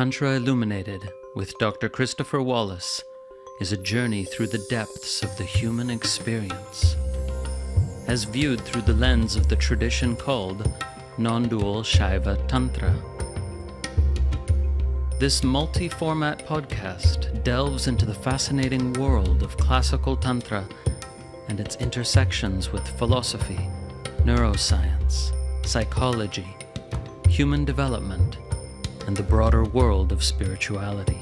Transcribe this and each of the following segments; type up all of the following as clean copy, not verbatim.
Tantra Illuminated with Dr. Christopher Wallace is a journey through the depths of the human experience, as viewed through the lens of the tradition called NonDual Shaiva Tantra. This multi-format podcast delves into the fascinating world of classical Tantra and its intersections with philosophy, neuroscience, psychology, human development, and the broader world of spirituality.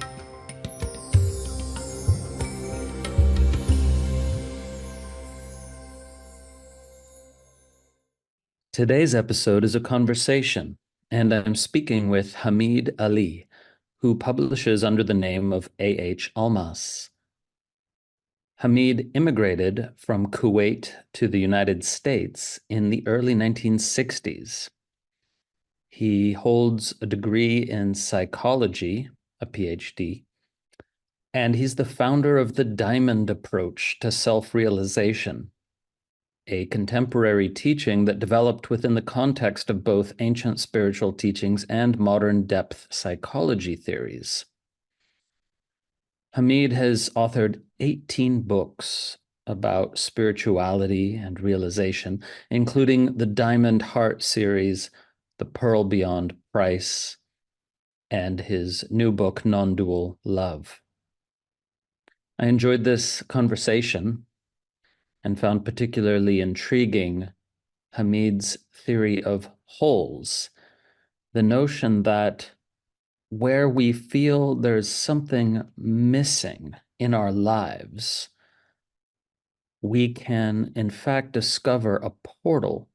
Today's episode is a conversation, and I'm speaking with Hameed Ali, who publishes under the name of A.H. Almaas. Hameed immigrated from Kuwait to the United States in the early 1960s. He holds a degree in psychology, a PhD, and he's the founder of the Diamond approach to self-realization, a contemporary teaching that developed within the context of both ancient spiritual teachings and modern depth psychology theories. Hameed has authored 18 books about spirituality and realization, including the Diamond Heart series, The Pearl Beyond Price, and his new book, NonDual Love. I enjoyed this conversation and found particularly intriguing Hameed's theory of wholes, the notion that where we feel there's something missing in our lives, we can in fact discover a portal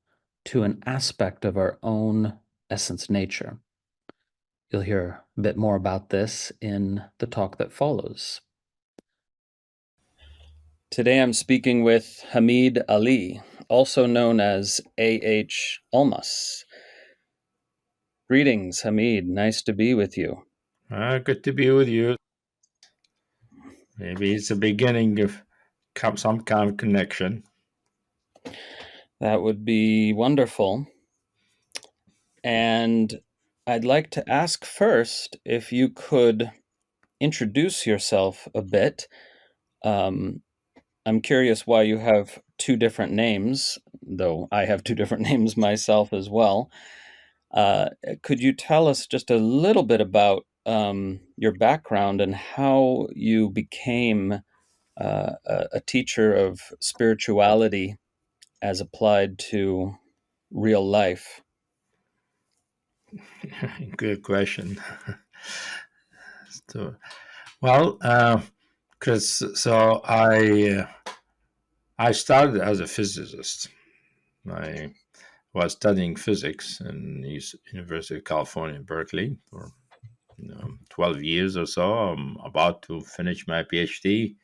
to an aspect of our own essence nature. You'll hear a bit more about this in the talk that follows. Today I'm speaking with Hameed Ali, also known as A.H. Almaas. Greetings, Hameed. Nice to be with you. Good to be with you. Maybe it's the beginning of some kind of connection. That would be wonderful. And I'd like to ask first if you could introduce yourself a bit. I'm curious why you have two different names, though I have two different names myself as well. Could you tell us just a little bit about your background and how you became a teacher of spirituality as applied to real life? Good question. Chris, so I started as a physicist. I was studying physics in University of California, Berkeley, for 12 years or so. I'm about to finish my PhD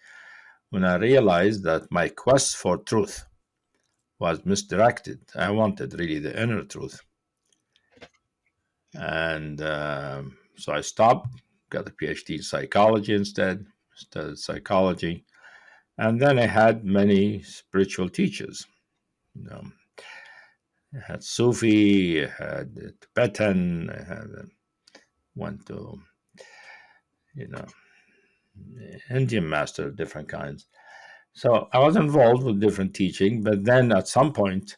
when I realized that my quest for truth was misdirected. I wanted really the inner truth. And so I stopped, got a PhD in psychology instead, studied psychology. And then I had many spiritual teachers. I had Sufi, I had Tibetan, went to, Indian master of different kinds. So I was involved with different teaching, but then at some point,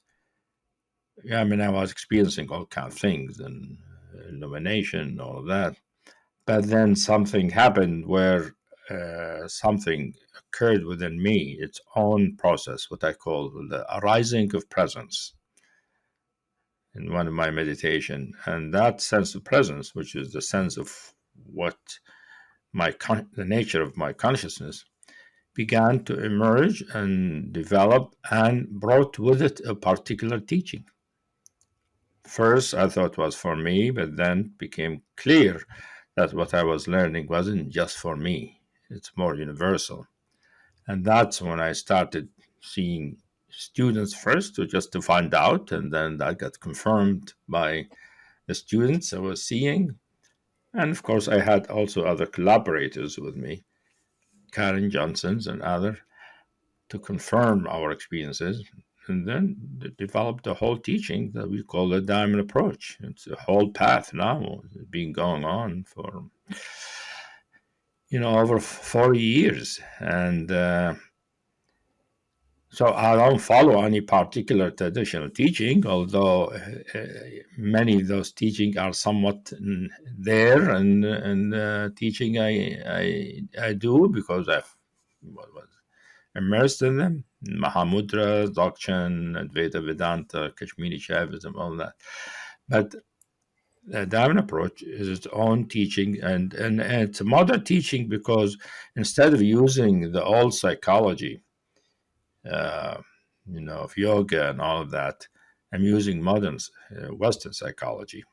I was experiencing all kinds of things and illumination, all of that. But then something happened where something occurred within me, its own process, what I call the arising of presence in one of my meditation. And that sense of presence, which is the sense of what the nature of my consciousness, began to emerge and develop and brought with it a particular teaching. First, I thought it was for me, but then became clear that what I was learning wasn't just for me. It's more universal. And that's when I started seeing students first to find out, and then that got confirmed by the students I was seeing. And of course, I had also other collaborators with me, Karen Johnson's and others, to confirm our experiences. and then developed a whole teaching that we call the diamond approach. It's a whole path now. It's been going on for over 40 years, and so I don't follow any particular traditional teaching, although many of those teaching are somewhat there, and teaching I do because I've was immersed in them. Mahamudra, Dzogchen, Advaita Vedanta, Kashmiri Shaivism, all that. But the Diamond approach is its own teaching, and it's a modern teaching because instead of using the old psychology, uh, of yoga and all of that, I'm using modern Western psychology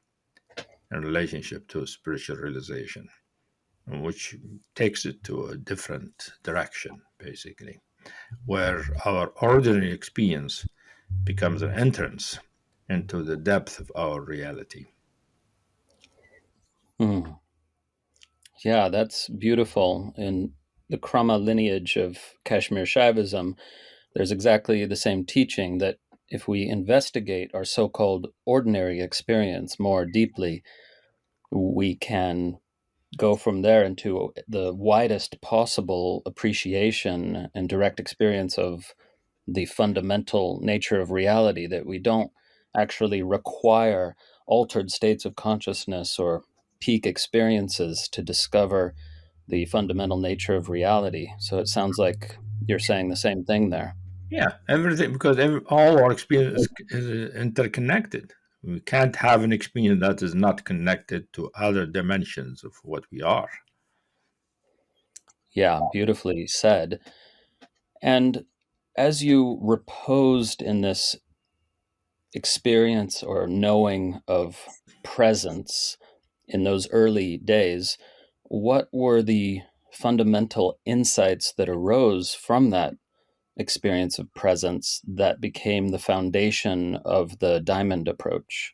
in relationship to spiritual realization, which takes it to a different direction, basically, where our ordinary experience becomes an entrance into the depth of our reality. Hmm. Yeah, that's beautiful. In the Krama lineage of Kashmir Shaivism, there's exactly the same teaching that if we investigate our so called ordinary experience more deeply, we can go from there into the widest possible appreciation and direct experience of the fundamental nature of reality, that we don't actually require altered states of consciousness or peak experiences to discover the fundamental nature of reality. So it sounds like you're saying the same thing there. Yeah, everything, because all our experience is interconnected. We can't have an experience that is not connected to other dimensions of what we are. Yeah, beautifully said. And as you reposed in this experience or knowing of presence in those early days, what were the fundamental insights that arose from that experience of presence that became the foundation of the diamond approach?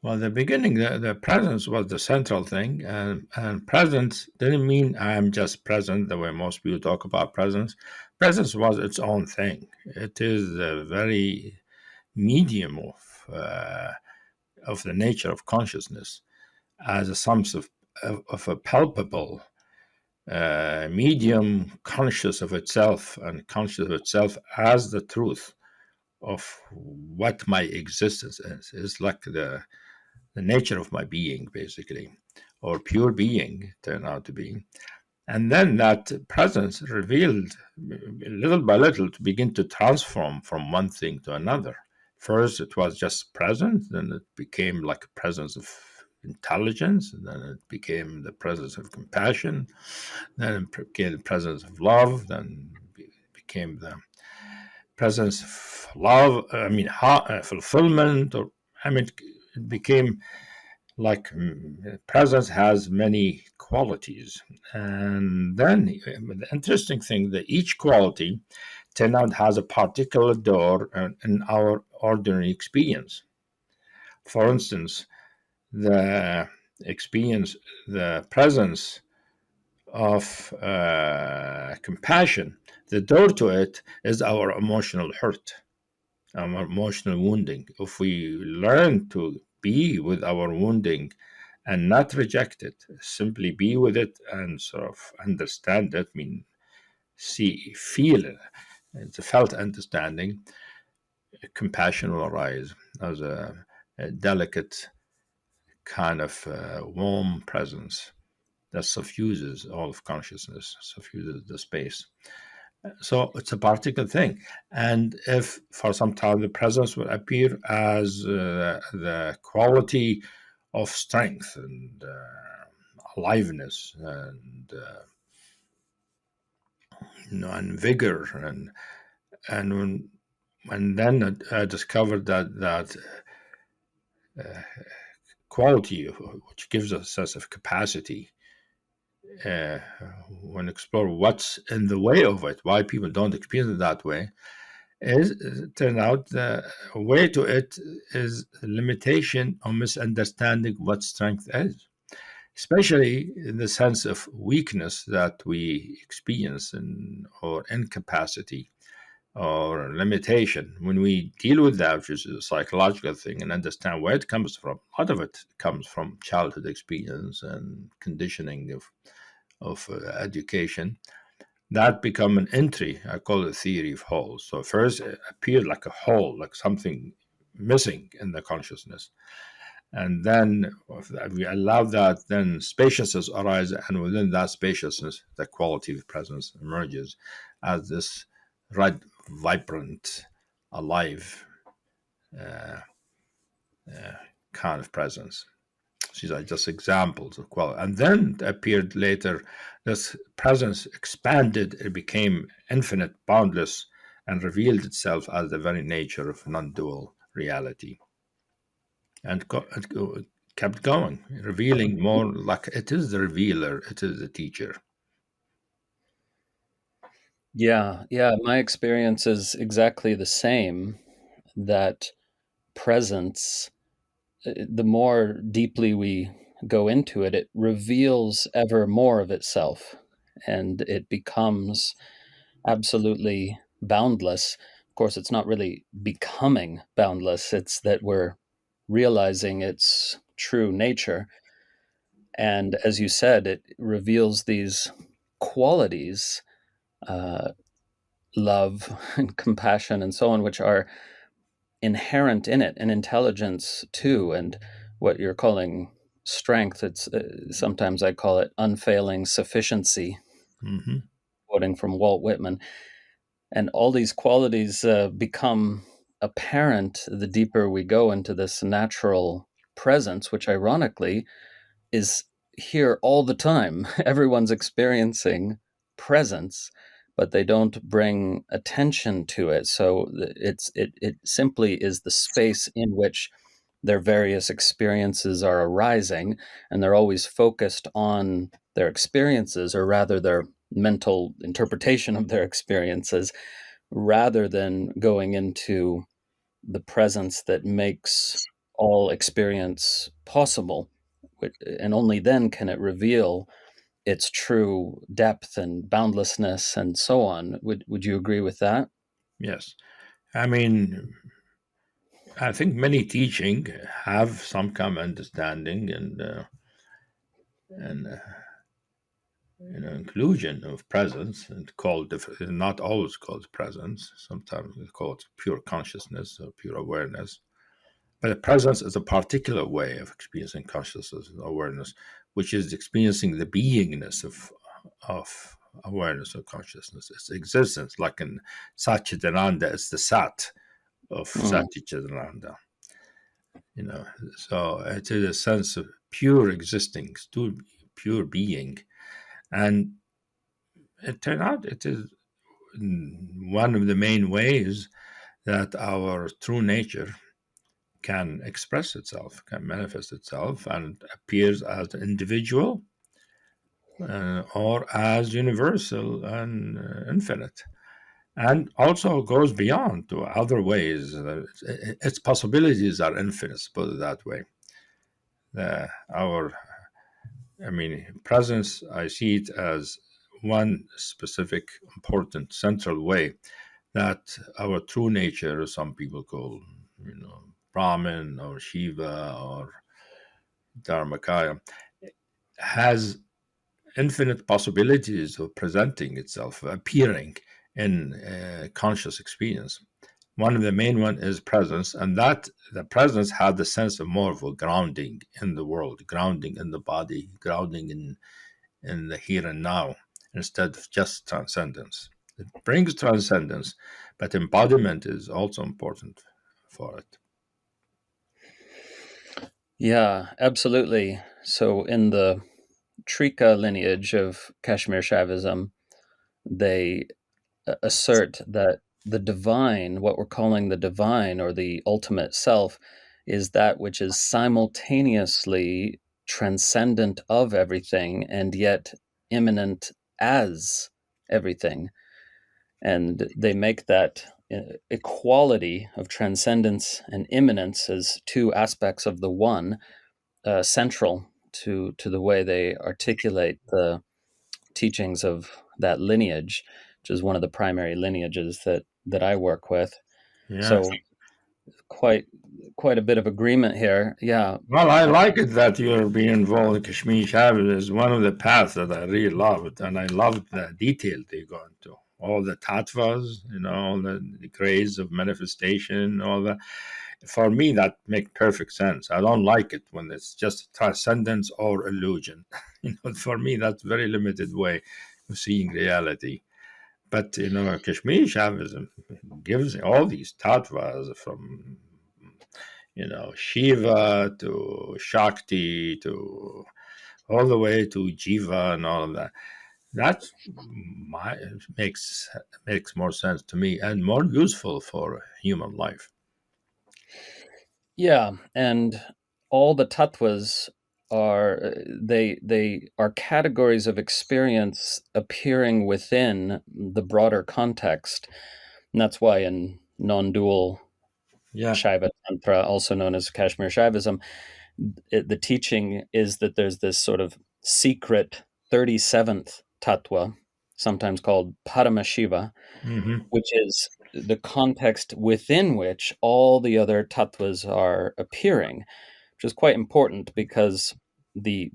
Well, the beginning, the presence was the central thing, and presence didn't mean I'm just present the way most people talk about presence. Presence was its own thing. It is the very medium of the nature of consciousness as a sum of a palpable medium conscious of itself and conscious of itself as the truth of what my existence is. It's like the nature of my being, basically, or pure being turned out to be. And then that presence revealed little by little to begin to transform from one thing to another. First, it was just presence, then it became like a presence of intelligence, and then it became the presence of compassion, then it became the presence of love, then it became the presence of love, fulfillment, or it became like presence has many qualities. And then the interesting thing that each quality turned out has a particular door in our ordinary experience. For instance, the experience, the presence of compassion, the door to it is our emotional hurt, our emotional wounding. If we learn to be with our wounding and not reject it, simply be with it and sort of understand it, see, feel it. It's a felt understanding. Compassion will arise as a delicate kind of warm presence that suffuses all of consciousness, suffuses the space. So it's a particular thing. And if for some time the presence will appear as the quality of strength and aliveness and vigor, and then I discovered that quality which gives us a sense of capacity uh, when explore what's in the way of it, why people don't experience it that way, is turn out the way to it is limitation or misunderstanding what strength is, especially in the sense of weakness that we experience or incapacity or limitation. When we deal with that, which is a psychological thing, and understand where it comes from, a lot of it comes from childhood experience and conditioning of education. That become an entry. I call it theory of holes. So first it appeared like a hole, like something missing in the consciousness. And then we allow that, then spaciousness arises, and within that spaciousness, the quality of presence emerges as this red, vibrant, alive uh, kind of presence. These are just examples of quality. And then appeared later, this presence expanded, it became infinite, boundless, and revealed itself as the very nature of non-dual reality. And kept going, revealing more, like it is the revealer, it is the teacher. Yeah, yeah. My experience is exactly the same, that presence, the more deeply we go into it, it reveals ever more of itself, and it becomes absolutely boundless. Of course, it's not really becoming boundless, it's that we're realizing its true nature. And as you said, it reveals these qualities, uh, love and compassion and so on, which are inherent in it, and intelligence too, and what you're calling strength. It's sometimes I call it unfailing sufficiency, Hmm. quoting from Walt Whitman. And all these qualities become apparent the deeper we go into this natural presence, which ironically is here all the time. Everyone's experiencing presence, but they don't bring attention to it. So it simply is the space in which their various experiences are arising, and they're always focused on their experiences, or rather their mental interpretation of their experiences, rather than going into the presence that makes all experience possible. And only then can it reveal its true depth and boundlessness and so on. Would you agree with that? Yes. I mean, I think many teaching have some kind of understanding and inclusion of presence, and called not always called presence. Sometimes it's called pure consciousness or pure awareness. But presence is a particular way of experiencing consciousness and awareness, which is experiencing the beingness of awareness or consciousness, its existence. Like in Satchitananda, it's the Sat of Mm. Satchitananda. So it is a sense of pure existing, pure being, and it turned out it is one of the main ways that our true nature can express itself, can manifest itself, and appears as individual or as universal and infinite. And also goes beyond to other ways. Its possibilities are infinite, put it that way. Our, I mean, presence, I see it as one specific, important, central way that our true nature, some people call, Brahman or Shiva or Dharmakaya, has infinite possibilities of presenting itself, appearing in conscious experience. One of the main one is presence, and that the presence had the sense of more of a grounding in the world, grounding in the body, grounding in the here and now, instead of just transcendence. It brings transcendence, but embodiment is also important for it. Yeah, absolutely. So in the Trika lineage of Kashmir Shaivism, they assert that the divine, what we're calling the divine or the ultimate self, is that which is simultaneously transcendent of everything and yet immanent as everything. And they make that equality of transcendence and immanence as two aspects of the one, central to the way they articulate the teachings of that lineage, which is one of the primary lineages that that I work with. Yes. So quite quite a bit of agreement here. Yeah. Well, I like it that you're being involved in Kashmir Shabbat is one of the paths that I really loved, and I loved the detail they go into. All the tattvas, all the grades of manifestation, all that. For me, that makes perfect sense. I don't like it when it's just transcendence or illusion. For me, that's a very limited way of seeing reality. But Kashmiri Shaivism gives all these tattvas from Shiva to Shakti to all the way to Jiva and all of that. That my, makes more sense to me and more useful for human life. Yeah, and all the tattvas are they are categories of experience appearing within the broader context. And that's why in non-dual Yeah. Shaiva Tantra, also known as Kashmir Shaivism, the teaching is that there's this sort of secret 37th tattva, sometimes called Paramashiva, Hmm. which is the context within which all the other tattvas are appearing, which is quite important because the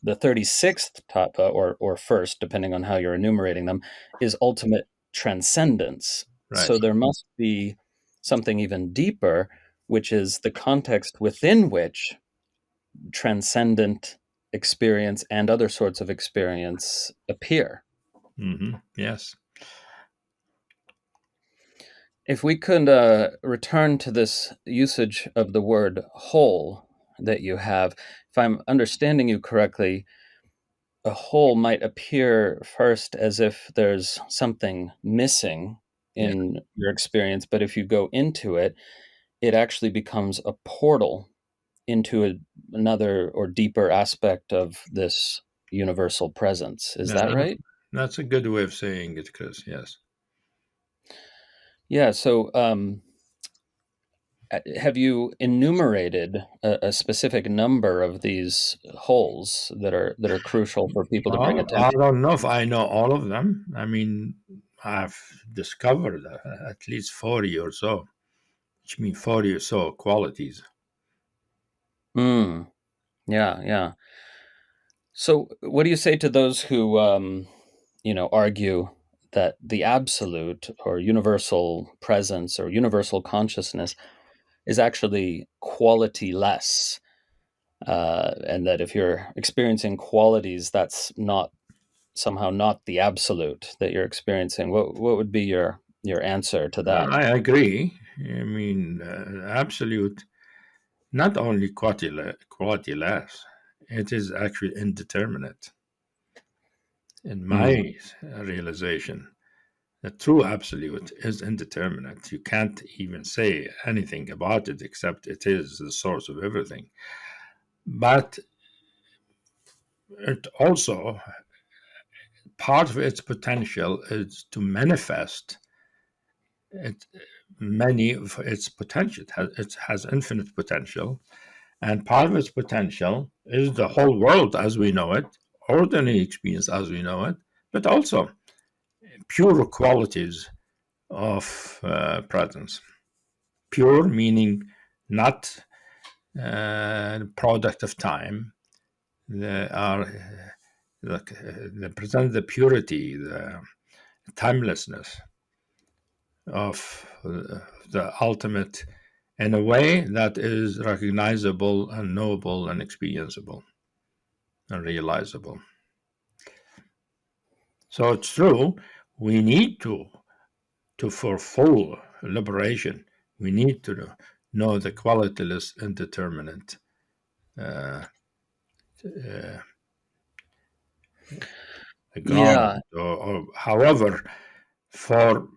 36th tattva or first, depending on how you're enumerating them, is ultimate transcendence. Right. So there must be something even deeper, which is the context within which transcendent experience and other sorts of experience appear. Yes. If we could return to this usage of the word whole that you have, if I'm understanding you correctly, a whole might appear first as if there's something missing Yeah. in your experience, but if you go into it, it actually becomes a portal into another or deeper aspect of this universal presence. Is Yeah. that right? That's a good way of saying it, Chris. Yes. Yeah. So, have you enumerated a specific number of these holes that are crucial for people to bring Well, I attention? don't know if I know all of them. I mean, I've discovered at least 40 or so, which means 40 or so qualities. Mm, yeah, yeah. So, what do you say to those who, argue that the absolute or universal presence or universal consciousness is actually quality less, and that if you're experiencing qualities, that's not somehow not the absolute that you're experiencing? What would be your answer to that? I agree. I mean, absolute, not only quality less, it is actually indeterminate. In Mm, my realization, the true absolute is indeterminate. You can't even say anything about it except it is the source of everything. But it also, part of its potential is to manifest it, many of its potential. It has infinite potential. And part of its potential is the whole world as we know it, ordinary experience as we know it, but also pure qualities of presence. Pure meaning not product of time. They are they present the purity, the timelessness of the ultimate in a way that is recognizable and knowable and experienceable and realizable. So it's true, we need to for full liberation, we need to know the qualityless indeterminate uh, uh, ground. yeah, Or however, for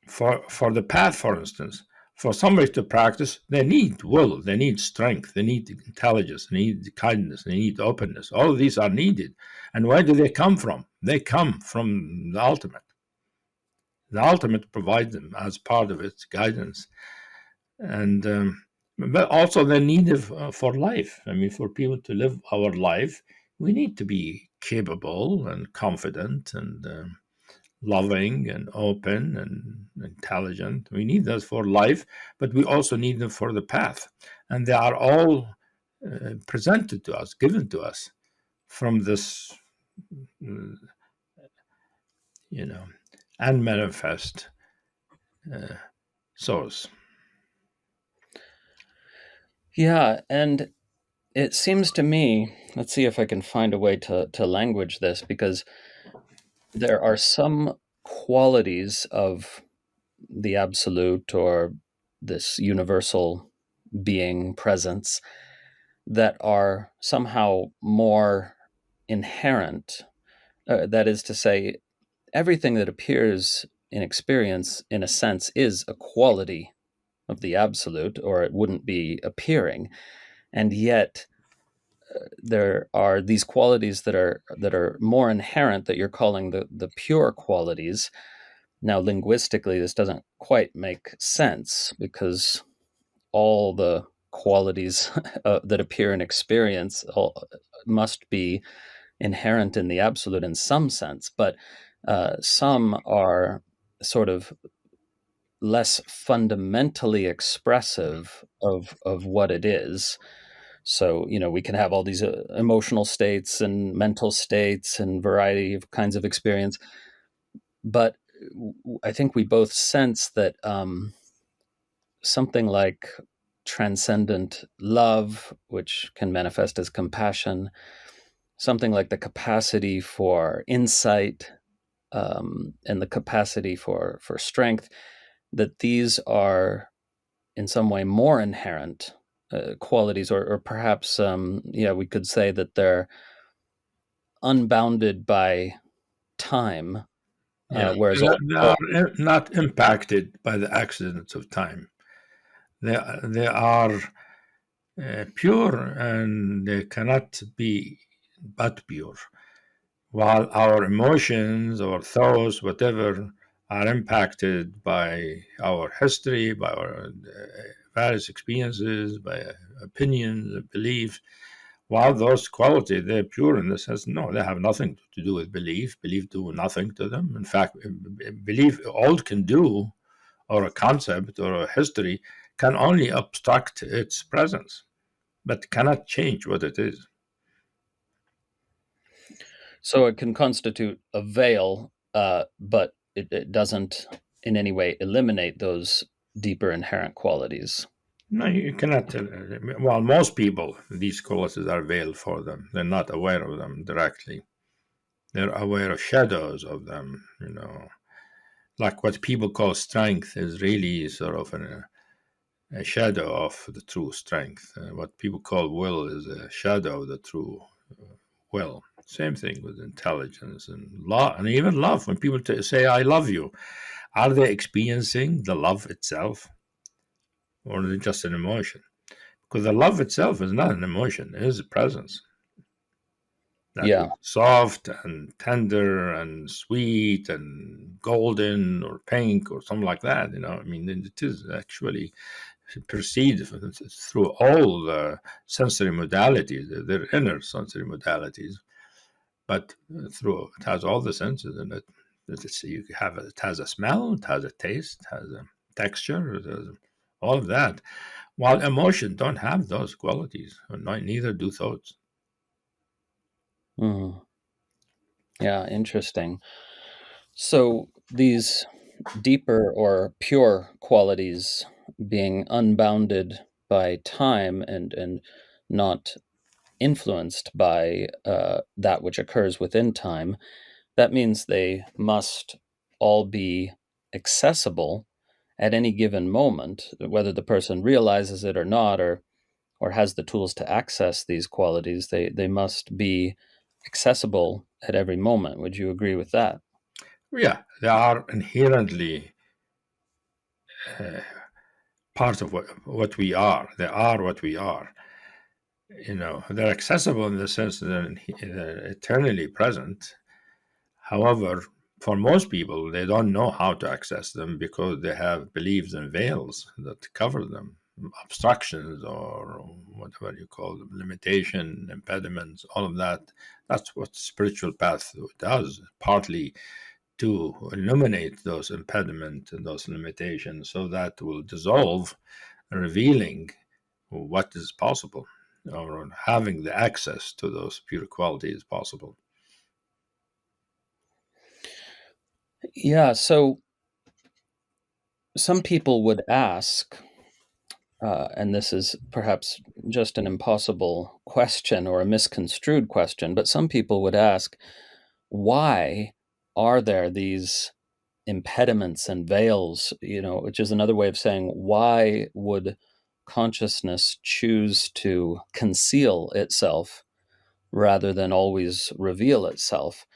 for the path, for instance, for somebody to practice, they need will, they need strength, they need intelligence, they need kindness, they need openness. All of these are needed. And where do they come from? They come from the ultimate. The ultimate provides them as part of its guidance. And but also the need for life. I mean, for people to live our life, we need to be capable and confident and loving and open and intelligent. We need those for life, but we also need them for the path. And they are all presented to us, given to us from this, unmanifest source. Yeah, and it seems to me, let's see if I can find a way to language this, because there are some qualities of the absolute or this universal being presence that are somehow more inherent. That is to say, everything that appears in experience, in a sense, is a quality of the absolute, or it wouldn't be appearing. And yet, there are these qualities that are more inherent, that you're calling the pure qualities. Now, linguistically, this doesn't quite make sense, because all the qualities that appear in experience must be inherent in the absolute in some sense, but some are sort of less fundamentally expressive of what it is. So, we can have all these emotional states and mental states and variety of kinds of experience, but I think we both sense that something like transcendent love, which can manifest as compassion, something like the capacity for insight, and the capacity for strength, that these are in some way more inherent qualities, or perhaps, we could say that they're unbounded by time, Yeah, whereas they are not impacted by the accidents of time. They are pure, and they cannot be but pure. While our emotions or thoughts, whatever, are impacted by our history, by our various experiences, by opinions, beliefs. While those qualities, they're pure in the sense, no, they have nothing to do with belief. Belief do nothing to them. In fact, belief, all it can do, or a concept or a history, can only obstruct its presence, but cannot change what it is. so it can constitute a veil, but it doesn't in any way eliminate those deeper inherent qualities. No, you cannot. Well, most people, these qualities are veiled for them. They're not aware of them directly. They're aware of shadows of them. Like what people call strength is really sort of a shadow of the true strength. What people call will is a shadow of the true will. Same thing with intelligence and love, and even love. When people say "I love you," are they experiencing the love itself, or is it just an emotion? Because the love itself is not an emotion; it is a presence that is Yeah. soft and tender and sweet and golden or pink or something like that. I mean, it is actually perceived through all the sensory modalities, their inner sensory modalities, but through it has all the senses in it. It has a smell, it has a taste, it has a texture, it has all of that. While emotion don't have those qualities, neither do thoughts. Mhm. Yeah, interesting. So these deeper or pure qualities, being unbounded by time and not influenced by that which occurs within time, that means they must all be accessible at any given moment, whether the person realizes it or not, or has the tools to access these qualities. They must be accessible at every moment. Would you agree with that? Yeah, they are inherently uh, part of what we are. They are what we are. They're accessible in the sense that they're eternally present. However, for most people, they don't know how to access them because they have beliefs and veils that cover them, obstructions or whatever you call them, limitation, impediments, all of that. That's what spiritual path does. Partly to eliminate those impediments and those limitations, so that will dissolve, revealing what is possible, or having the access to those pure qualities possible. Yeah, so some people would ask, and this is perhaps just an impossible question or a misconstrued question, but some people would ask, why are there these impediments and veils, which is another way of saying, why would consciousness choose to conceal itself rather than always reveal itself?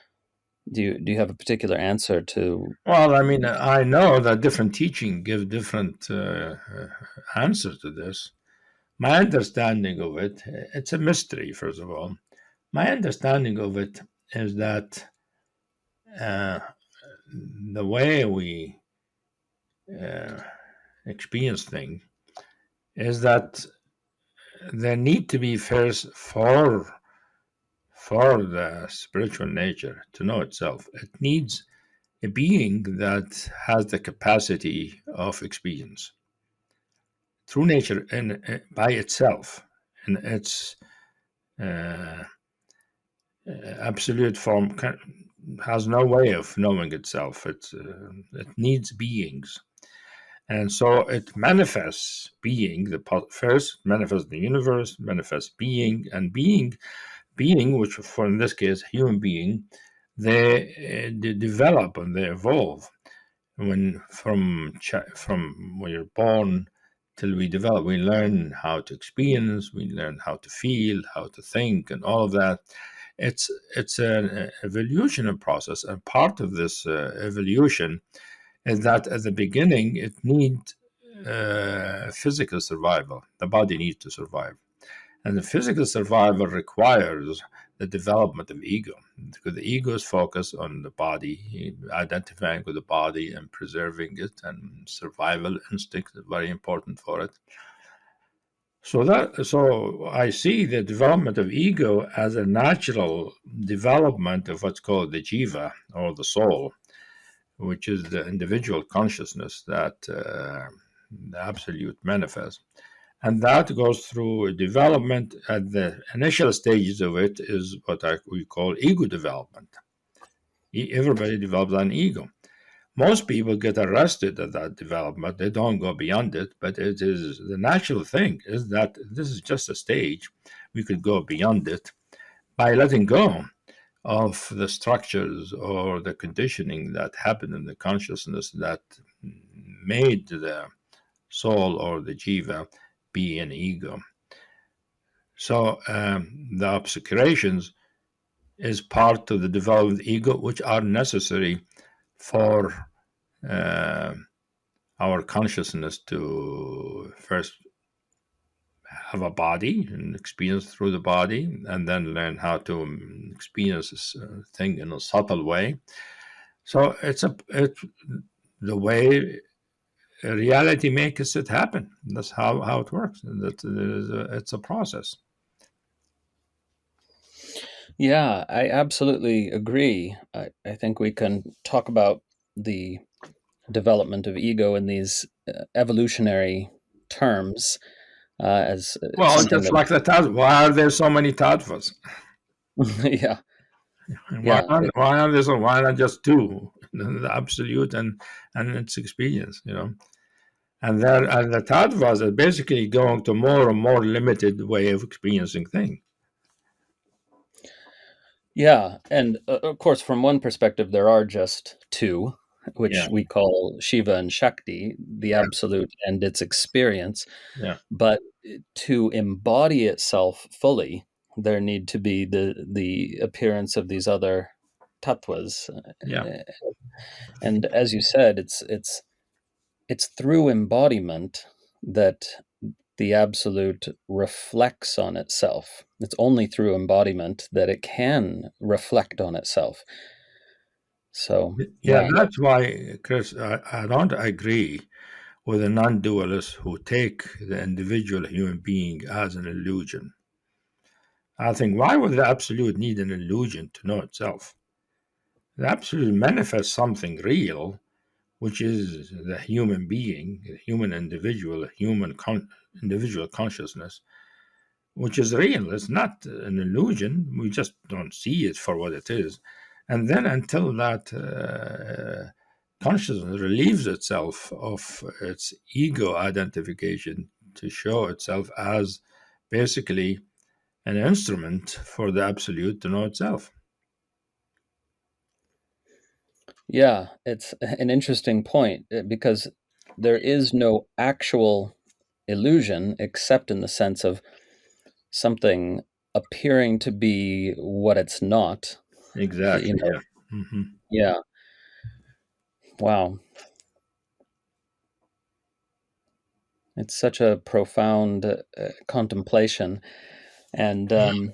Do you have a particular answer to? Well, I mean, I know that different teaching give different answers to this. My understanding of it, it's a mystery, first of all. My understanding of it is that uh, the way we uh, experience things is that there need to be first for the spiritual nature to know itself. It needs a being that has the capacity of experience through nature and by itself, in its uh, absolute form, has no way of knowing itself. It needs beings, and so it manifests being. The first manifests the universe, manifests being, and being, which for in this case human being, they develop and they evolve when from when you're born till we develop. We learn how to experience, we learn how to feel, how to think, and all of that. It's an evolutionary process, and part of this evolution is that at the beginning it needs physical survival. The body needs to survive, and the physical survival requires the development of ego, because the ego is focused on the body, identifying with the body and preserving it, and survival instinct is very important for it. So I see the development of ego as a natural development of what's called the jiva, or the soul, which is the individual consciousness that the absolute manifests. And that goes through development. At the initial stages of it is what we call ego development. Everybody develops an ego. Most people get arrested at that development. They don't go beyond it, but it is the natural thing is that this is just a stage. We could go beyond it by letting go of the structures or the conditioning that happened in the consciousness that made the soul or the jiva be an ego. So the obscurations is part of the developed ego, which are necessary for uh, our consciousness to first have a body and experience through the body, and then learn how to experience this thing in a subtle way. So it's the way reality makes it happen. That's how it works. It's a process. Yeah, I absolutely agree. I think we can talk about the development of ego in these evolutionary terms as Well, something just that, like the tattva. Why are there so many tattvas? yeah, And why yeah, aren't why are there so? Why not just two? The absolute and its experience, and the tattvas are basically going to more and more limited way of experiencing things. yeah. And of course, from one perspective, there are just two, which Yeah, we call Shiva and Shakti, the yeah, absolute and its experience. yeah, But to embody itself fully, there need to be the appearance of these other tattvas. yeah. Uh, And as you said, it's through embodiment that the absolute reflects on itself. It's only through embodiment that it can reflect on itself. So, Yeah, yeah. that's why, Chris, I don't agree with the non-dualists who take the individual human being as an illusion. I think, why would the absolute need an illusion to know itself? The absolute manifests something real, which is the human being, the human individual, individual consciousness, which is real. It's not an illusion. We just don't see it for what it is. And then until that consciousness relieves itself of its ego identification to show itself as basically an instrument for the absolute to know itself. Yeah, it's an interesting point because there is no actual illusion except in the sense of something appearing to be what it's not. You Exactly. know, Yeah. Hmm. yeah. Wow. It's such a profound contemplation. And That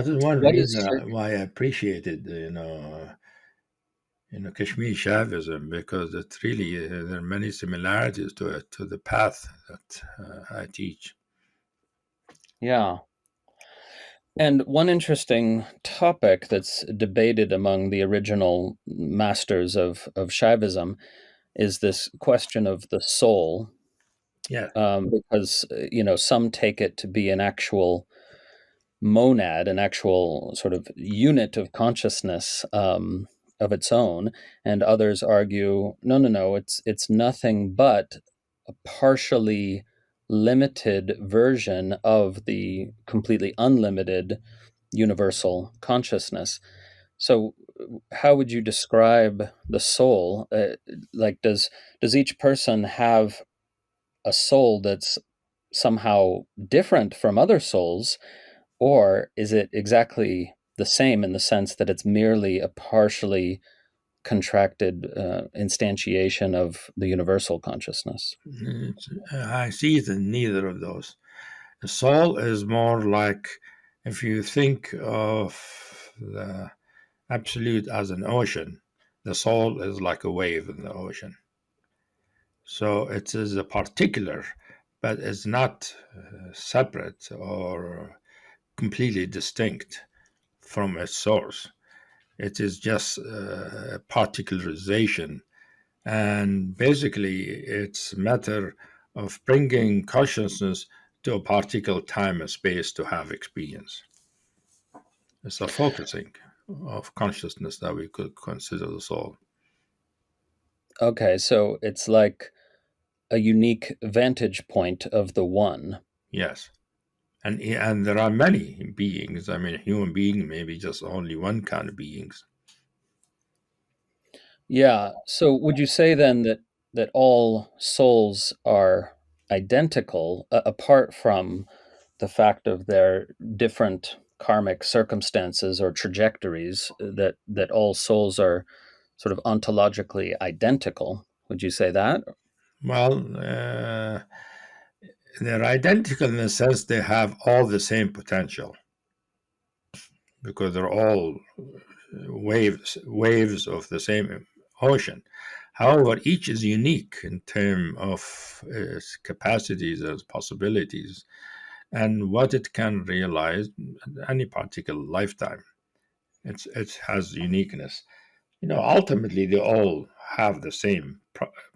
is one what is reason your, why I appreciated, Kashmir Shaivism, because it really there are many similarities to it, to the path that I teach. yeah. And one interesting topic that's debated among the original masters of Shaivism is this question of the soul, Yeah. because some take it to be an actual monad, an actual sort of unit of consciousness of its own, and others argue, no, no, no, it's nothing but a partially limited version of the completely unlimited universal consciousness. So, how would you describe the soul? Like, does each person have a soul that's somehow different from other souls, or is it exactly the same in the sense that it's merely a partially contracted instantiation of the universal consciousness? I see it in neither of those. The soul is more like if you think of the absolute as an ocean, the soul is like a wave in the ocean. So it is a particular, but it's not separate or completely distinct from its source. It is just a particularization. And basically, it's a matter of bringing consciousness to a particular time and space to have experience. It's a focusing of consciousness that we could consider the soul. Okay, so it's like a unique vantage point of the one. Yes. And there are many beings. I mean, human being maybe just only one kind of beings. Yeah. So would you say then that all souls are identical, apart from the fact of their different karmic circumstances or trajectories, that all souls are sort of ontologically identical? Would you say that? Well, they're identical in the sense they have all the same potential because they're all waves of the same ocean. However, each is unique in terms of its capacities and possibilities and what it can realize in any particular lifetime. It has uniqueness. Ultimately, they all have the same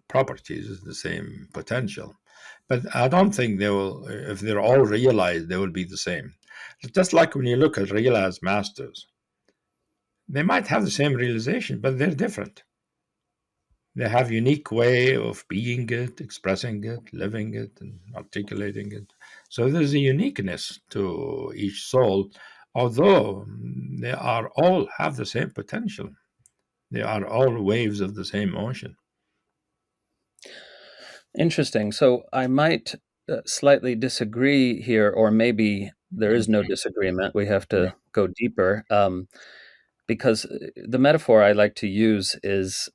properties, the same potential. But I don't think they will, if they're all realized, they will be the same. Just like when you look at realized masters, they might have the same realization, but they're different. They have unique way of being it, expressing it, living it, and articulating it. So there's a uniqueness to each soul, although they are all have the same potential. They are all waves of the same ocean. Interesting. So I might slightly disagree here, or maybe there is no disagreement. We have Yeah. to go deeper, because the metaphor I like to use is,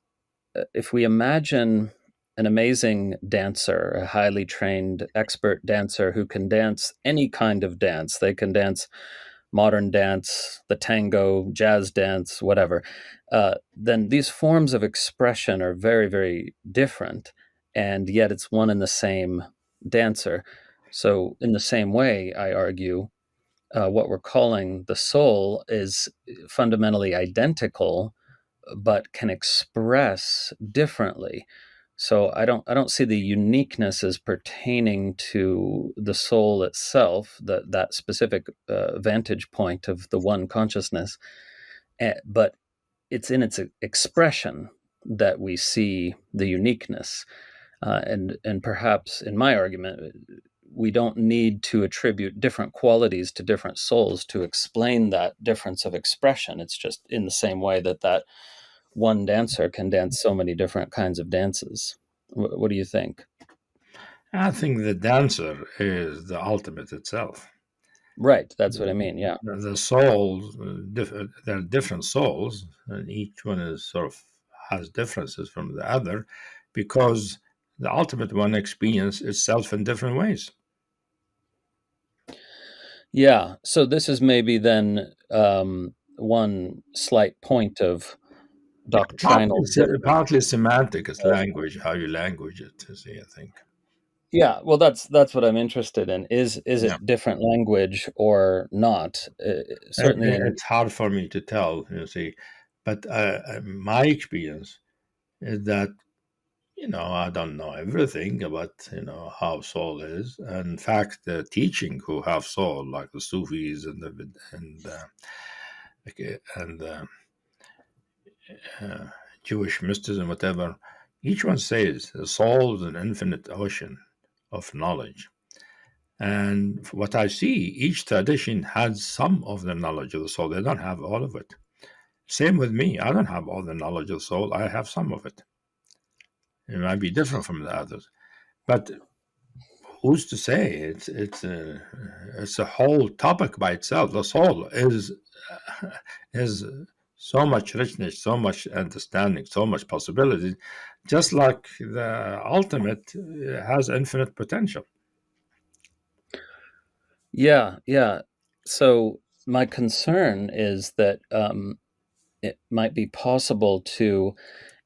if we imagine an amazing dancer, a highly trained expert dancer who can dance any kind of dance, they can dance modern dance, the tango, jazz dance, whatever, then these forms of expression are very, very different. And yet it's one and the same dancer. So, in the same way, I argue, what we're calling the soul is fundamentally identical, but can express differently. So I don't see the uniqueness as pertaining to the soul itself, that specific vantage point of the one consciousness, but it's in its expression that we see the uniqueness. And perhaps in my argument, we don't need to attribute different qualities to different souls to explain that difference of expression. It's just in the same way that one dancer can dance so many different kinds of dances. What do you think? I think the dancer is the ultimate itself. Right, that's what I mean. Yeah. The souls, there are different souls, and each one is sort of has differences from the other, because the ultimate one experiences itself in different ways. Yeah. So this is maybe then one slight point of doctrinal difference. Partly semantic is language, how you language it. You see, I think. Yeah, well, that's what I'm interested in. Is Yeah, it different language or not? Certainly in it's hard for me to tell. You see, but my experience is that I don't know everything about how soul is. And in fact, the teaching who have soul, like the Sufis and uh, Jewish mysticism, whatever, each one says the soul is an infinite ocean of knowledge. And what I see, each tradition has some of the knowledge of the soul. They don't have all of it. Same with me. I don't have all the knowledge of the soul. I have some of it. It might be different from the others, but who's to say? It's a whole topic by itself. The soul is so much richness, so much understanding, so much possibility. Just like the ultimate has infinite potential. Yeah, yeah. So my concern is that it might be possible to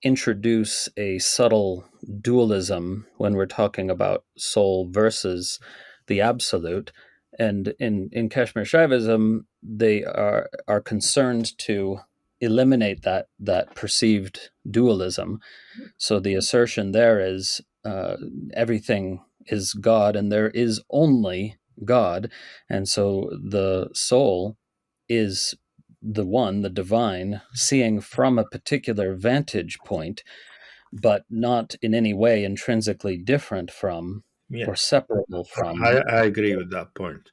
introduce a subtle dualism when we're talking about soul versus the absolute. And in Kashmir Shaivism, they are concerned to eliminate that perceived dualism. So the assertion there is everything is God and there is only God. And so the soul is the one, the divine, seeing from a particular vantage point, but not in any way intrinsically different from or Yes, separable I, from. I agree with that point.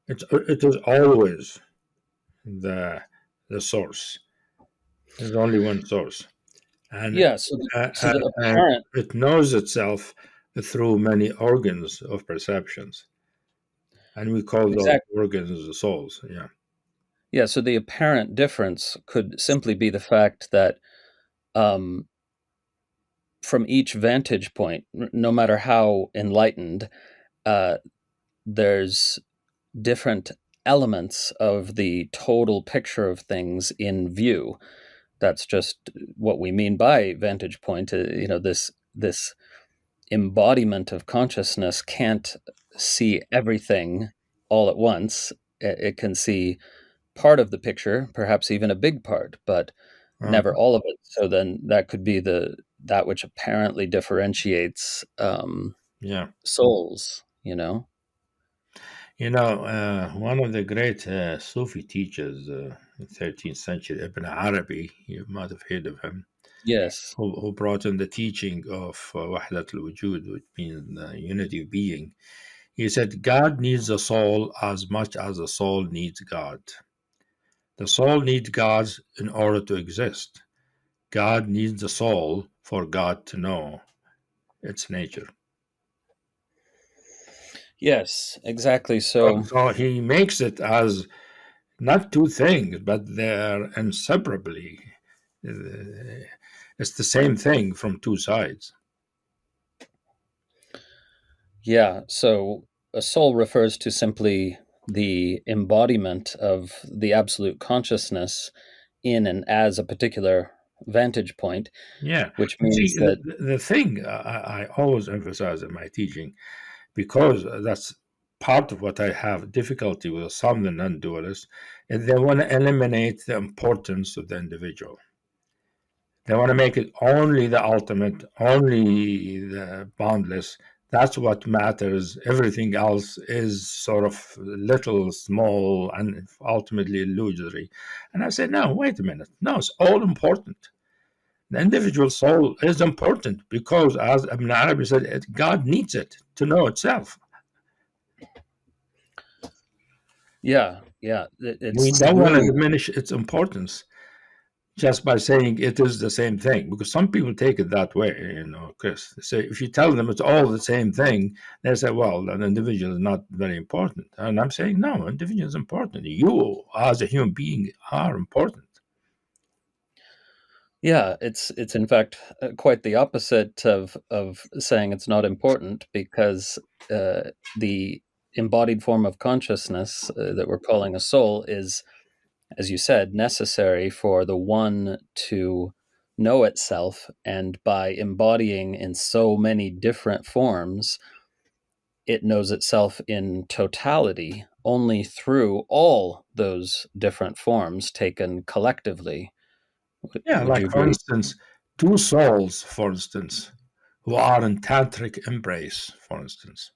It is always the the source. There's only one source, and Yeah, so the and apparent it knows itself through many organs of perceptions, and we call those exact organs the souls. Yeah, yeah, so the apparent difference could simply be the fact that um, from each vantage point, no matter how enlightened, uh, there's different elements of the total picture of things in view. That's just what we mean by vantage point. This embodiment of consciousness can't see everything all at once. It can see part of the picture, perhaps even a big part, but uh, never all of it. So then that could be that which apparently differentiates yeah. souls. You know? One of the great Sufi teachers, 13th century, Ibn Arabi, you might have heard of him, Yes. who brought in the teaching of Wahdat al-Wujud, which means unity of being. He said, God needs a soul as much as the soul needs God. The soul needs God in order to exist. God needs the soul for God to know its nature. Yes. Exactly. So, So so he makes it as not two things, but they're inseparably. uh, It's the same thing from two sides. yeah. So a soul refers to simply the embodiment of the absolute consciousness in and as a particular vantage point, Yeah. which But see, means that, the thing I always emphasize in my teaching, because that's part of what I have difficulty with some of the non dualists, is they want to eliminate the importance of the individual. They want to make it only the ultimate, only the boundless. That's what matters. Everything else is sort of little, small, and ultimately illusory. And I said, no, wait a minute. No, it's all important. The individual soul is important because, as Ibn Arabi said, God needs it to know itself. Yeah, We it's don't want to really, diminish its importance just by saying it is the same thing, because some people take it that way, Chris. So if you tell them it's all the same thing, they say, well, an individual is not very important. And I'm saying, no, individual is important. You, as a human being, are important. yeah, it's in fact quite the opposite of saying it's not important, because the embodied form of consciousness that we're calling a soul is, as you said, necessary for the one to know itself, and by embodying in so many different forms, it knows itself in totality only through all those different forms taken collectively. Yeah, Would like you for agree? instance, two souls, for instance, who are in tantric embrace, for instance,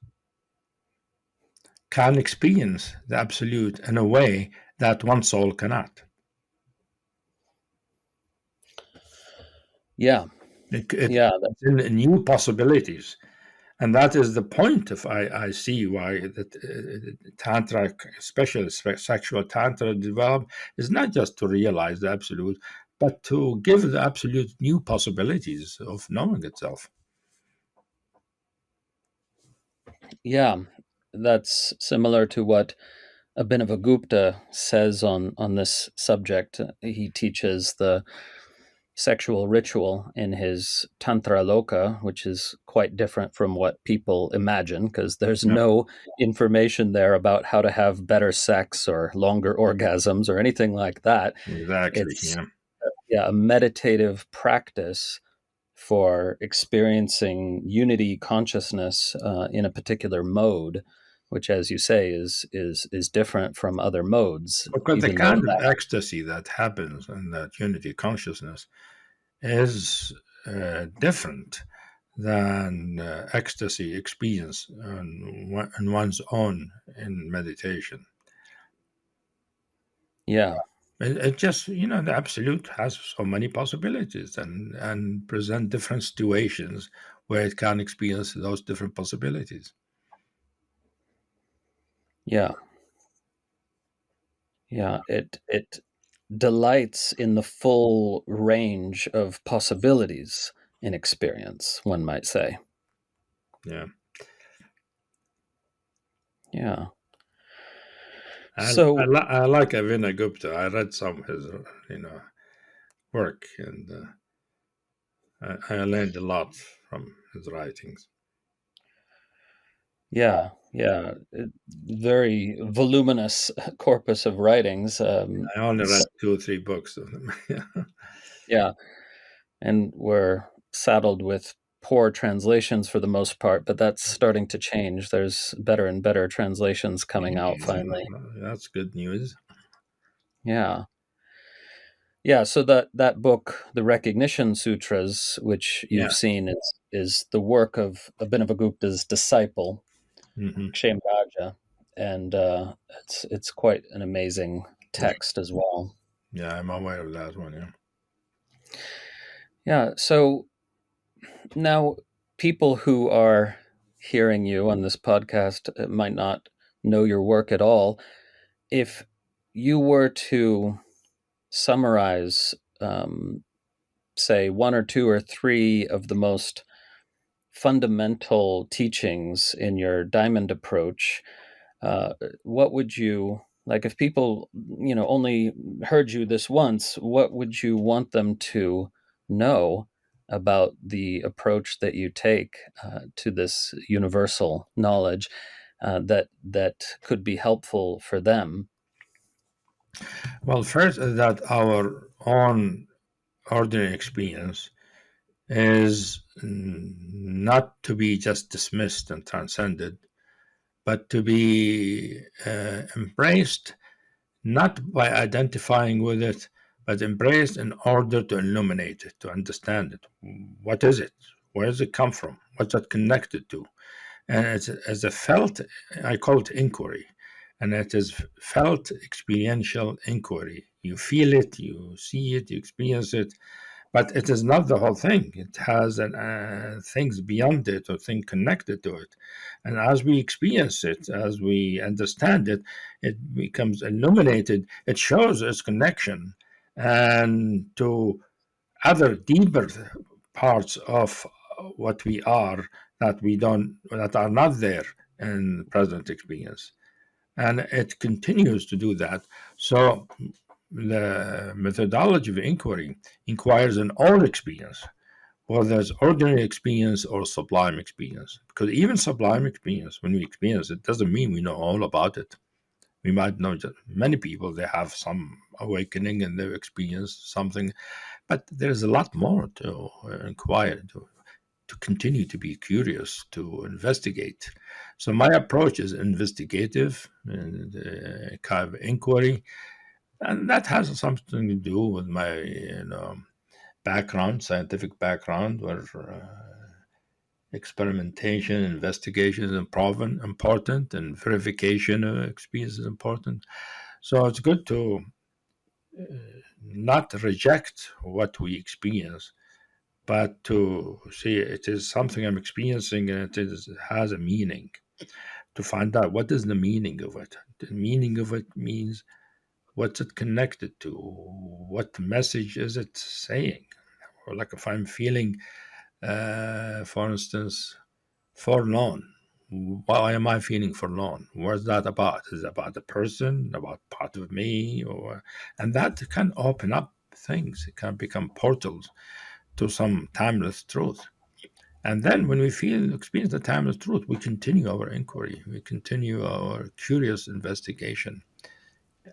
can experience the absolute in a way that one soul cannot. Yeah, It yeah, in new possibilities. And that is the point of I see why that tantra, especially sexual tantra, develop is not just to realize the absolute, but to give the absolute new possibilities of knowing itself. yeah. That's similar to what Abhinavagupta says on this subject. He teaches the sexual ritual in his Tantra Loka, which is quite different from what people imagine, because there's Yeah, no information there about how to have better sex or longer orgasms or anything like that. exactly. It's, Yeah. yeah, a meditative practice for experiencing unity consciousness in a particular mode, which, as you say, is different from other modes, Because the even though kind of that, ecstasy that happens in that unity consciousness is different than ecstasy experience on one's own in meditation. yeah, It just, the absolute has so many possibilities and present different situations where it can experience those different possibilities. yeah, yeah, it delights in the full range of possibilities in experience, one might say. Yeah. Yeah. I So, like Avina Gupta. I read some of his, work, and I learned a lot from his writings. yeah, yeah, very voluminous corpus of writings. I only read 2 or 3 books of them. Yeah. Yeah, and we're saddled with poor translations for the most part, but that's starting to change. There's better and better translations coming out finally. That's good news. Yeah. Yeah, so that book, the Recognition Sutras, which you've Yeah. seen, is the work of Abhinavagupta's disciple, Hmm. Kshemarajya, and it's quite an amazing Yeah. text as well. Yeah, I'm aware of that one. Yeah. Yeah, so now people who are hearing you on this podcast might not know your work at all. If you were to summarize, say, one or two or three of the most fundamental teachings in your diamond approach, what would you like if people, only heard you this once? What would you want them to know about the approach that you take to this universal knowledge that could be helpful for them? Well, first is that our own ordinary experience is not to be just dismissed and transcended, but to be embraced not by identifying with it, but embraced in order to illuminate it, to understand it. What is it? Where does it come from? What's it connected to? And it's as a felt, I call it inquiry, and it is felt experiential inquiry. You feel it, you see it, you experience it, but it is not the whole thing. It has things beyond it or things connected to it. And as we experience it, as we understand it, it becomes illuminated. It shows its connection and to other deeper parts of what we are that are not there in present experience, and it continues to do that. So the methodology of inquiry inquires in all experience, whether it's ordinary experience or sublime experience. Because even sublime experience, when we experience it, doesn't mean we know all about it. We might know that many people, they have some awakening and they've experienced something, but there's a lot more to inquire, to continue to be curious, to investigate. So my approach is investigative and kind of inquiry, and that has something to do with my background, scientific background, where experimentation, investigation is important, and verification of experience is important. So it's good to not reject what we experience, but to see it is something I'm experiencing and it has a meaning. To find out what is the meaning of it. The meaning of it means what's it connected to? What message is it saying? Or like if I'm feeling, for instance, forlorn. Why am I feeling forlorn? What's that about? Is it about the person, about part of me, or and that can open up things. It can become portals to some timeless truth. And then when we feel experience the timeless truth, we continue our inquiry, we continue our curious investigation.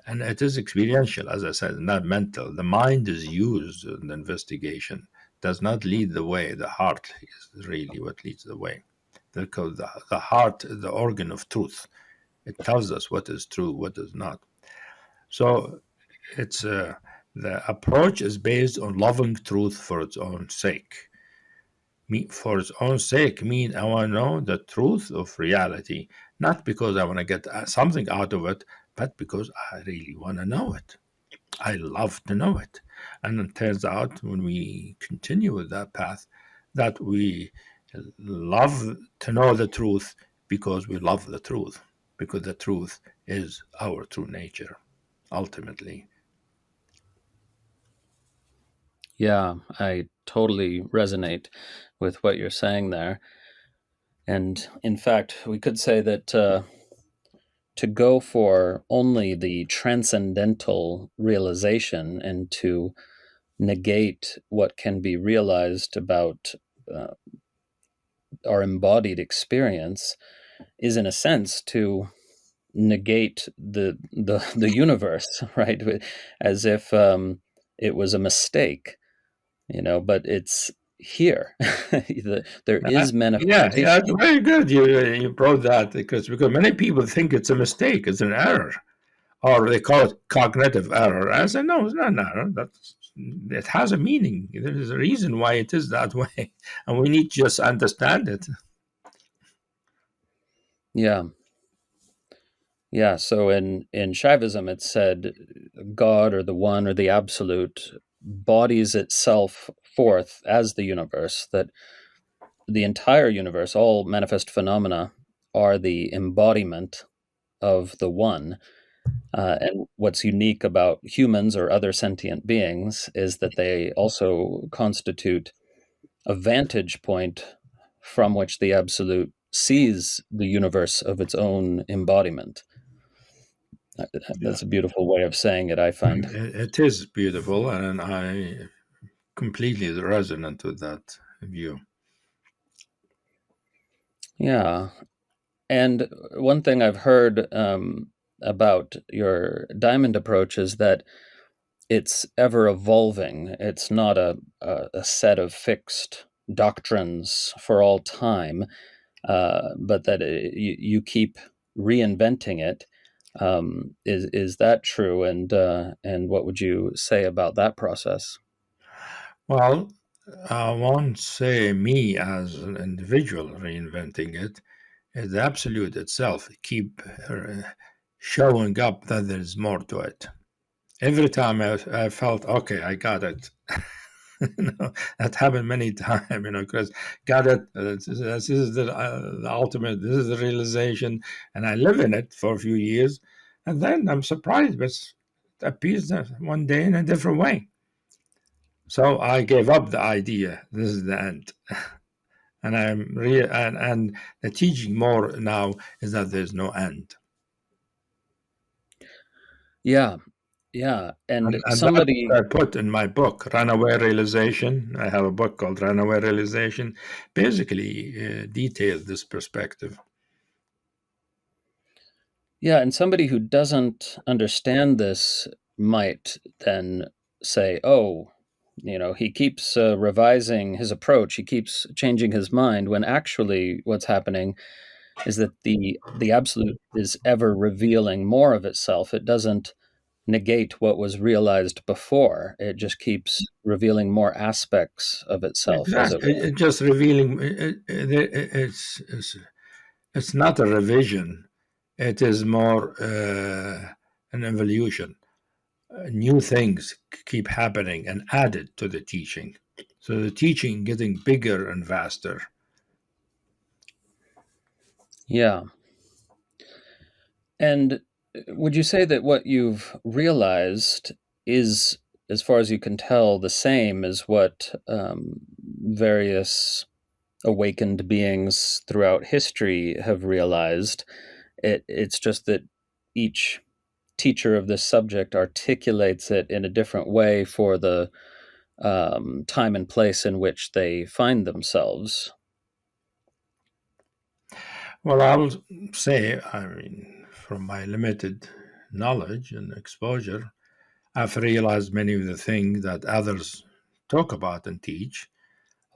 And it is experiential, as I said, not mental. The mind is used in the investigation, does not lead the way. The heart is really what leads the way. Because the heart is the organ of truth. It tells us what is true, what is not. So it's the approach is based on loving truth for its own sake. For its own sake mean I want to know the truth of reality, not because I want to get something out of it, but because I really want to know it. I love to know it. And it turns out when we continue with that path, that we love to know the truth because we love the truth, because the truth is our true nature, ultimately. Yeah, I totally resonate with what you're saying there. And in fact, we could say that to go for only the transcendental realization and to negate what can be realized about uh, our embodied experience is, in a sense, to negate the universe, right? As if it was a mistake, but it's here. There is Yeah, manifestation. it's very good. You brought that because many people think it's a mistake, it's an error, or they call it cognitive error. I said, no, it's not an error. It has a meaning. There is a reason why it is that way, and we need to just understand it. Yeah. Yeah. So in Shaivism, it's said God or the One or the Absolute bodies itself forth as the universe, that the entire universe, all manifest phenomena, are the embodiment of the One. And what's unique about humans or other sentient beings is that they also constitute a vantage point from which the Absolute sees the universe of its own embodiment. Yeah, That's a beautiful way of saying it, I find. it is beautiful, and I completely resonant with that view. Yeah. And one thing I've heard about your diamond approach is that it's ever evolving. It's not a set of fixed doctrines for all time, but that you keep reinventing it. Is that true? And what would you say about that process? Well, I won't say me as an individual reinventing it. It's the absolute itself keep showing up that there's more to it. Every time I felt, okay, I got it. That happened many times, because got it. This is the ultimate. This is the realization, and I live in it for a few years, and then I'm surprised, but it appears one day in a different way. So I gave up the idea. This is the end, and and the teaching more now is that there's no end. Yeah, yeah. And And that's somebody, what I put in my book, Runaway Realization. I have a book called Runaway Realization, basically details this perspective. yeah, and somebody who doesn't understand this might then say, "Oh, he keeps revising his approach. He keeps changing his mind." When actually, what's happening is that the absolute is ever revealing more of itself. It doesn't negate what was realized before. It just keeps revealing more aspects of itself, as it Exactly. were. It just revealing, it's not a revision, it is more an evolution. New things keep happening and added to the teaching. So the teaching getting bigger and faster. Yeah. And would you say that what you've realized is, as far as you can tell, the same as what various awakened beings throughout history have realized? It's just that each teacher of this subject articulates it in a different way for the time and place in which they find themselves. Well, I'll say, I mean, from my limited knowledge and exposure, I've realized many of the things that others talk about and teach.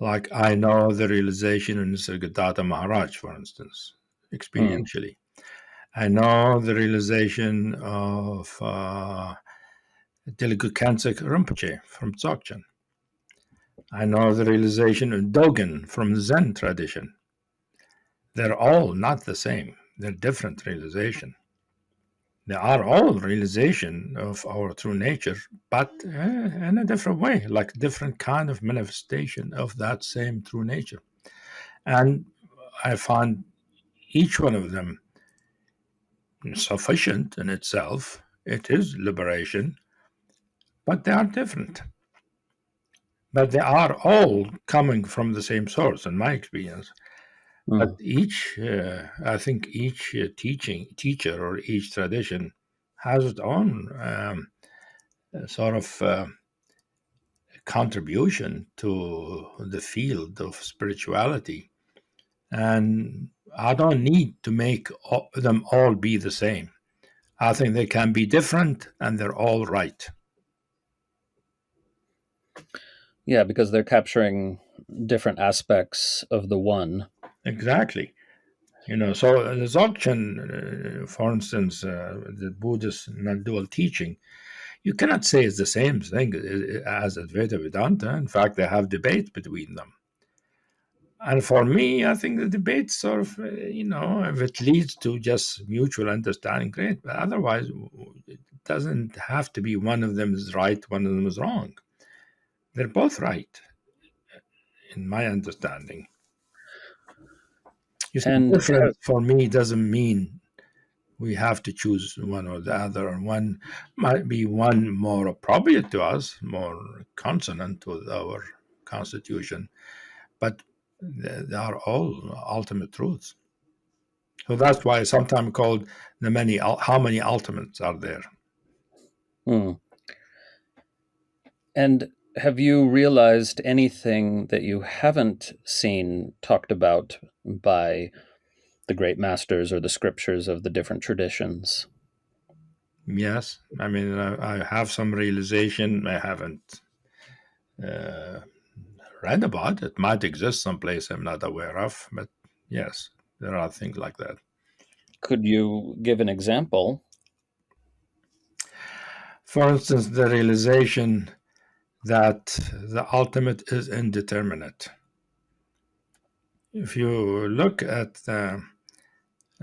Like I know the realization in Nisargadatta Maharaj, for instance, Mm, experientially. I know the realization of Telugu Kansak Rinpoche from Dzogchen. I know the realization of Dogen from the Zen tradition. They're all not the same. They're different realization. They are all realization of our true nature, but in a different way, like different kind of manifestation of that same true nature. And I find each one of them sufficient in itself. It is liberation, but they are different. But they are all coming from the same source, in my experience. But mm. I think each teacher or each tradition has its own sort of contribution to the field of spirituality. And I don't need to make them all be the same. I think they can be different and they're all right. Yeah, because they're capturing different aspects of the one. Exactly. So the Dzogchen, for instance, the Buddhist non-dual teaching, you cannot say it's the same thing as Advaita Vedanta. In fact, they have debate between them. And for me, I think the debate sort of, if it leads to just mutual understanding, great. But otherwise, it doesn't have to be one of them is right, one of them is wrong. They're both right, in my understanding. You see, And difference for me doesn't mean we have to choose one or the other, and one might be one more appropriate to us, more consonant with our constitution, but they are all ultimate truths. So that's why it's sometimes called the many. How many ultimates are there? hmm. And have you realized anything that you haven't seen talked about by the great masters or the scriptures of the different traditions? Yes, I mean I have some realization. I haven't uh, read about it. Might exist someplace I'm not aware of, but yes, there are things like that. Could you give an example? For instance, the realization that the ultimate is indeterminate. If you look at the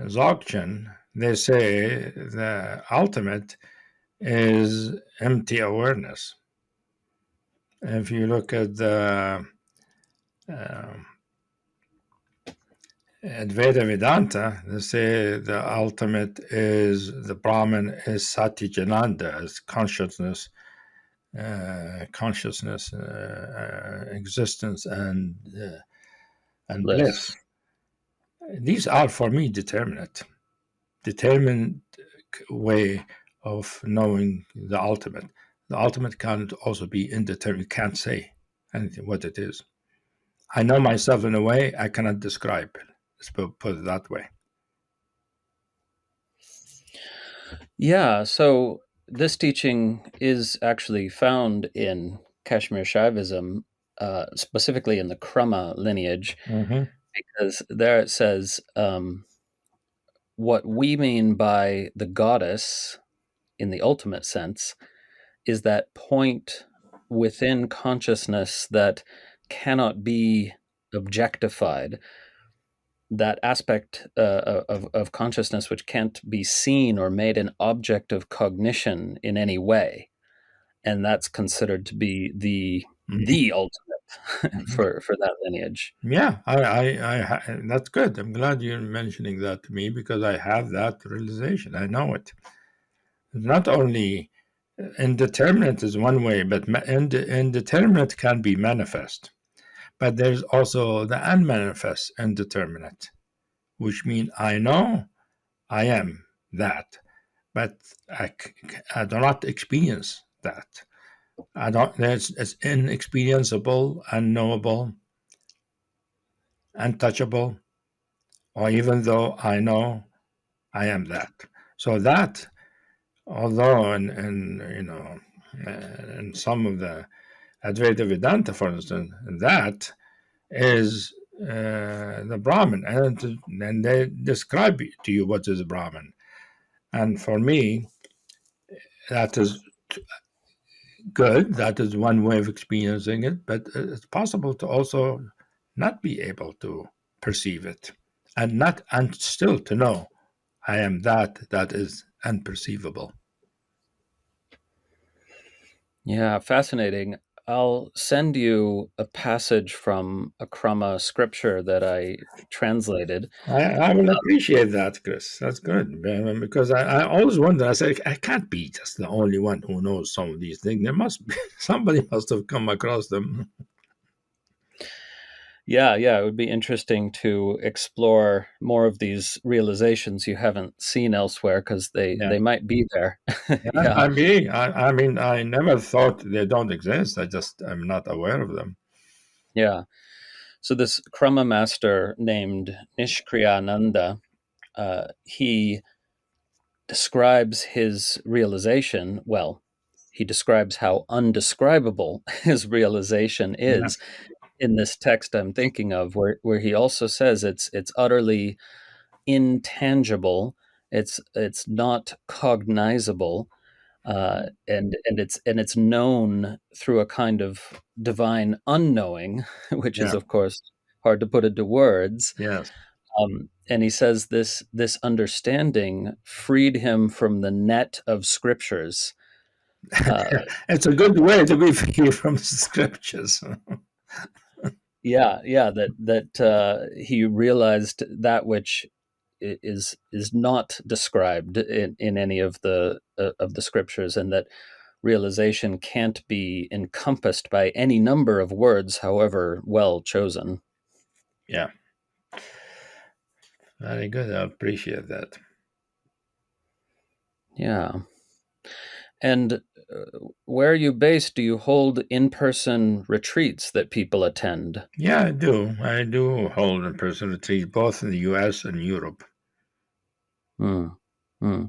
Dzogchen, they say the ultimate is empty awareness. If you look at the uh, Advaita Vedanta, they say the ultimate is the Brahman is Satchitananda, is consciousness, existence, and Bliss. bliss. These are for me determined way of knowing the ultimate. The ultimate can also be indeterminate, can't say anything what it is. I know myself in a way I cannot describe. Let's put it that way. Yeah, so this teaching is actually found in Kashmir Shaivism, specifically in the Krama lineage, Mm-hmm. because there it says what we mean by the goddess in the ultimate sense is that point within consciousness that cannot be objectified, that aspect of consciousness which can't be seen or made an object of cognition in any way, and that's considered to be the ultimate Mm-hmm. for that lineage. Yeah, that's good. I'm glad you're mentioning that to me because I have that realization. I know it. Not only indeterminate is one way, but indeterminate can be manifest. But there's also the unmanifest indeterminate, which means I know I am that, but I do not experience that. I don't. It's inexperienceable, unknowable, untouchable, or even though I know I am that. So that, although in some of the Advaita Vedanta, for instance, that is the Brahman, and they describe to you what is Brahman. And for me, that is good. That is one way of experiencing it, but it's possible to also not be able to perceive it, and still to know I am that is unperceivable. Yeah, fascinating. I'll send you a passage from a Krama scripture that I translated. I will appreciate that, Chris. That's good because I always wonder. I say I can't be just the only one who knows some of these things. There must be somebody must have come across them. Yeah, it would be interesting to explore more of these realizations you haven't seen elsewhere because Yeah, they might be there. yeah. Yeah, I mean, I never thought they don't exist. I just am not aware of them. yeah. So this Krama master named Nishkriyananda, he describes his realization. Well, he describes how undescribable his realization Yeah, is in this text I'm thinking of, where he also says it's utterly intangible, it's not cognizable, and it's known through a kind of divine unknowing, which is yeah, of course hard to put into words. yes. And he says this understanding freed him from the net of scriptures. Uh, It's a good way to be free from scriptures. yeah, that he realized that which is not described in any of the scriptures, and that realization can't be encompassed by any number of words, however well chosen. Yeah, very good. I appreciate that. Yeah. And where are you based? Do you hold in-person retreats that people attend? Yeah, I do. I do hold in-person retreats both in the U.S. and Europe. Hmm. Hmm.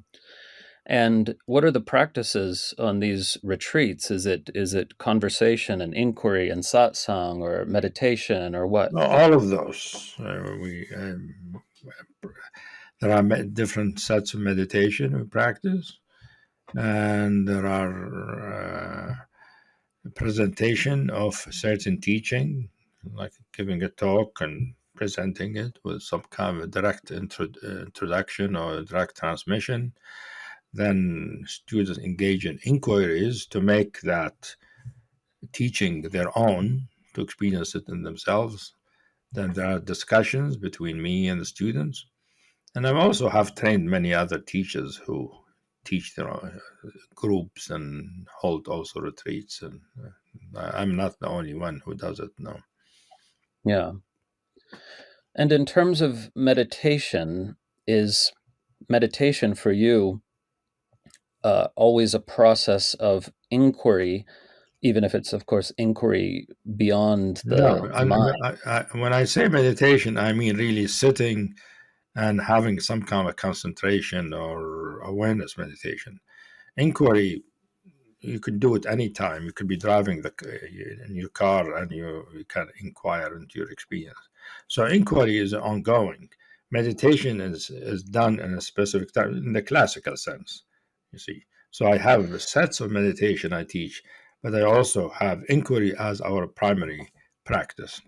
And what are the practices on these retreats? Is it conversation and inquiry and satsang, or meditation, or what? Well, all of those. There are different sets of meditation we practice. and there are presentation of certain teaching, like giving a talk and presenting it with some kind of a direct introduction or direct transmission. Then students engage in inquiries to make that teaching their own, to experience it in themselves. Then there are discussions between me and the students. And I also have trained many other teachers who teach their own groups and hold also retreats. And I'm not the only one who does it, no. Yeah. And in terms of meditation, is meditation for you always a process of inquiry, even if it's, of course, inquiry beyond No, the mind? when I say meditation, I mean really sitting and having some kind of concentration or awareness meditation. Inquiry, you can do it anytime. You could be driving in your car and you can inquire into your experience. So inquiry is ongoing. Meditation is done in a specific time, in the classical sense, you see. So I have sets of meditation I teach, but I also have inquiry as our primary practice.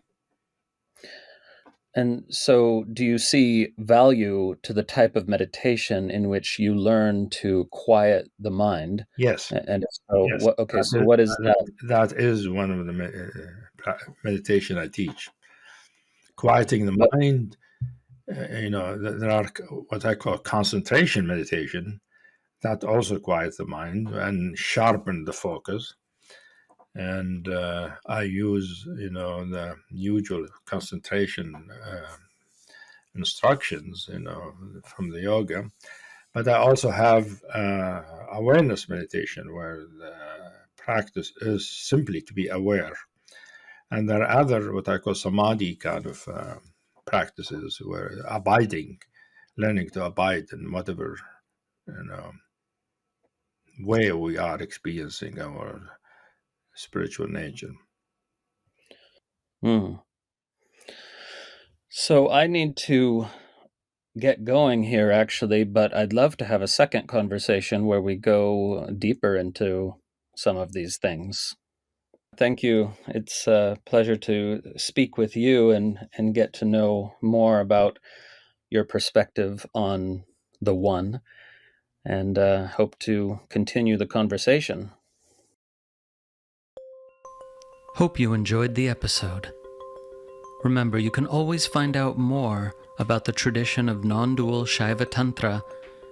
And so, do you see value to the type of meditation in which you learn to quiet the mind? Yes, And if so, yes. okay, so what is that? That is one of the meditation I teach. Quieting the mind. There are what I call concentration meditation that also quiets the mind and sharpen the focus. And I use, the usual concentration instructions, from the yoga. But I also have awareness meditation where the practice is simply to be aware. And there are other, what I call samadhi kind of practices where abiding, learning to abide in whatever, way we are experiencing our spiritual nature. Hmm. So I need to get going here, actually, but I'd love to have a second conversation where we go deeper into some of these things. Thank you. It's a pleasure to speak with you and get to know more about your perspective on the one, and hope to continue the conversation. Hope you enjoyed the episode. Remember, you can always find out more about the tradition of non-dual Shaiva Tantra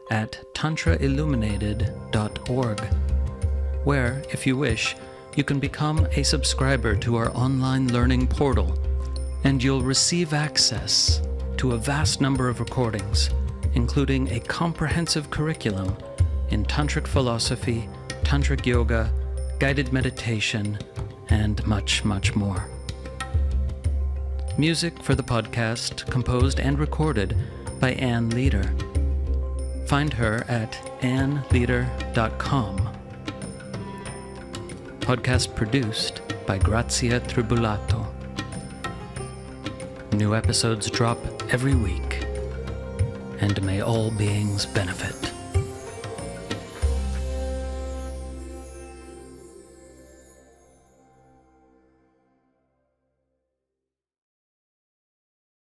at tantrailluminated.org, where, if you wish, you can become a subscriber to our online learning portal, and you'll receive access to a vast number of recordings, including a comprehensive curriculum in tantric philosophy, tantric yoga, guided meditation, and much, much more. Music for the podcast composed and recorded by Ann Leader. Find her at annleader.com. Podcast produced by Grazia Tribulato. New episodes drop every week, and may all beings benefit.